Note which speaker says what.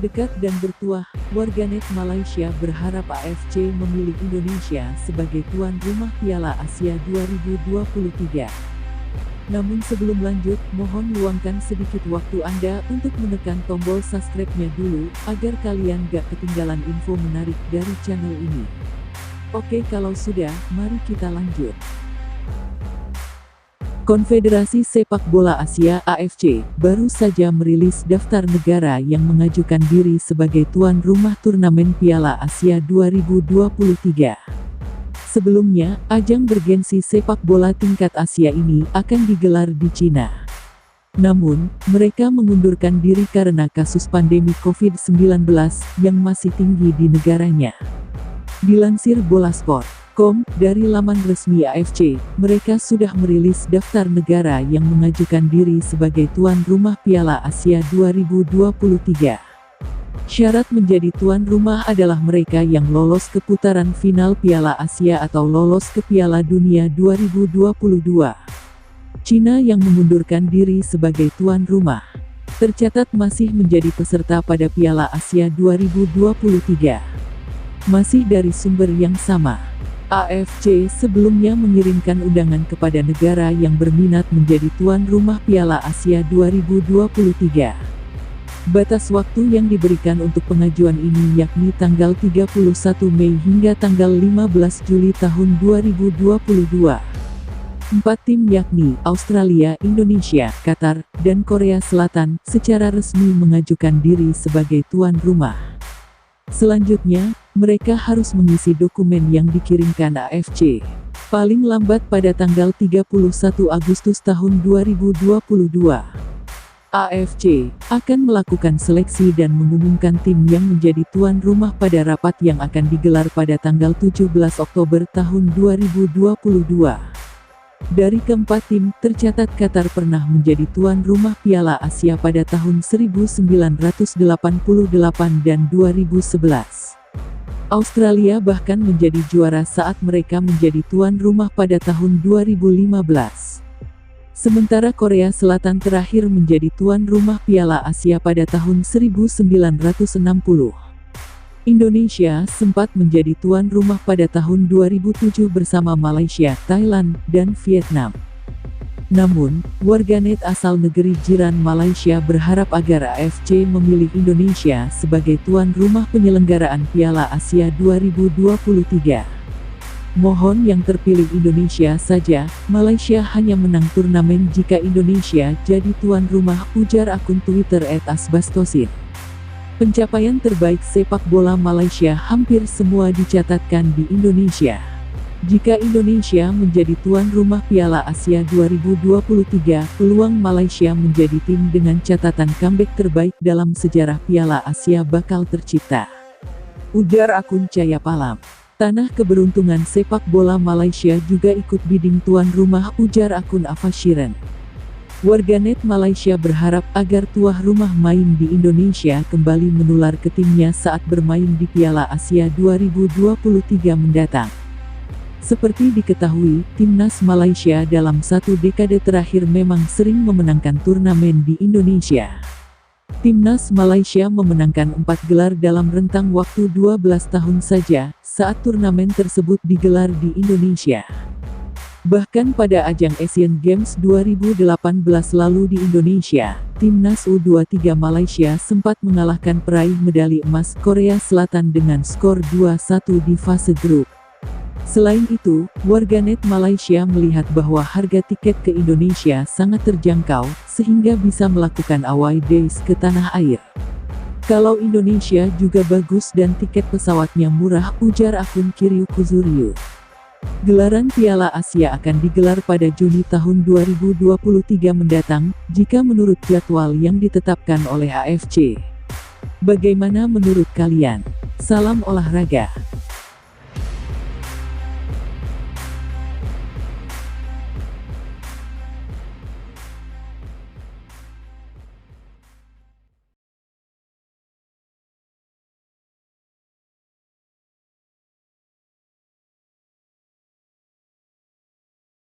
Speaker 1: Dekat dan bertuah, warganet Malaysia berharap AFC memilih Indonesia sebagai tuan rumah Piala Asia 2023. Namun sebelum lanjut, mohon luangkan sedikit waktu Anda untuk menekan tombol subscribe-nya dulu, agar kalian gak ketinggalan info menarik dari channel ini. Oke, kalau sudah, mari kita lanjut. Konfederasi Sepak Bola Asia (AFC) baru saja merilis daftar negara yang mengajukan diri sebagai tuan rumah turnamen Piala Asia 2023. Sebelumnya, ajang bergensi sepak bola tingkat Asia ini akan digelar di Cina. Namun, mereka mengundurkan diri karena kasus pandemi COVID-19 yang masih tinggi di negaranya. Dilansir Bolasport.com, dari laman resmi AFC, mereka sudah merilis daftar negara yang mengajukan diri sebagai tuan rumah Piala Asia 2023. Syarat menjadi tuan rumah adalah mereka yang lolos ke putaran final Piala Asia atau lolos ke Piala Dunia 2022. Cina yang mengundurkan diri sebagai tuan rumah, tercatat masih menjadi peserta pada Piala Asia 2023. Masih dari sumber yang sama, AFC sebelumnya mengirimkan undangan kepada negara yang berminat menjadi tuan rumah Piala Asia 2023. Batas waktu yang diberikan untuk pengajuan ini yakni tanggal 31 Mei hingga tanggal 15 Juli tahun 2022. 4 tim yakni Australia, Indonesia, Qatar, dan Korea Selatan secara resmi mengajukan diri sebagai tuan rumah. Selanjutnya, mereka harus mengisi dokumen yang dikirimkan AFC paling lambat pada tanggal 31 Agustus tahun 2022. AFC akan melakukan seleksi dan mengumumkan tim yang menjadi tuan rumah pada rapat yang akan digelar pada tanggal 17 Oktober tahun 2022. Dari keempat tim, tercatat Qatar pernah menjadi tuan rumah Piala Asia pada tahun 1988 dan 2011. Australia bahkan menjadi juara saat mereka menjadi tuan rumah pada tahun 2015. Sementara Korea Selatan terakhir menjadi tuan rumah Piala Asia pada tahun 1960. Indonesia sempat menjadi tuan rumah pada tahun 2007 bersama Malaysia, Thailand, dan Vietnam. Namun, warganet asal negeri jiran Malaysia berharap agar AFC memilih Indonesia sebagai tuan rumah penyelenggaraan Piala Asia 2023. Mohon yang terpilih Indonesia saja, Malaysia hanya menang turnamen jika Indonesia jadi tuan rumah, ujar akun Twitter @asbastosin. Pencapaian terbaik sepak bola Malaysia hampir semua dicatatkan di Indonesia. Jika Indonesia menjadi tuan rumah Piala Asia 2023, peluang Malaysia menjadi tim dengan catatan comeback terbaik dalam sejarah Piala Asia bakal tercipta, ujar akun Cahaya Palam. Tanah keberuntungan sepak bola Malaysia juga ikut bidding tuan rumah, ujar akun Afashiren. Warganet Malaysia berharap agar tuan rumah main di Indonesia kembali menular ke timnya saat bermain di Piala Asia 2023 mendatang. Seperti diketahui, timnas Malaysia dalam satu dekade terakhir memang sering memenangkan turnamen di Indonesia. Timnas Malaysia memenangkan 4 gelar dalam rentang waktu 12 tahun saja, saat turnamen tersebut digelar di Indonesia. Bahkan pada ajang Asian Games 2018 lalu di Indonesia, timnas U23 Malaysia sempat mengalahkan peraih medali emas Korea Selatan dengan skor 2-1 di fase grup. Selain itu, warganet Malaysia melihat bahwa harga tiket ke Indonesia sangat terjangkau, sehingga bisa melakukan away days ke tanah air. Kalau Indonesia juga bagus dan tiket pesawatnya murah, ujar akun Kiryu Kuzuryu. Gelaran Piala Asia akan digelar pada Juni tahun 2023 mendatang, jika menurut jadwal yang ditetapkan oleh AFC. Bagaimana menurut kalian? Salam olahraga.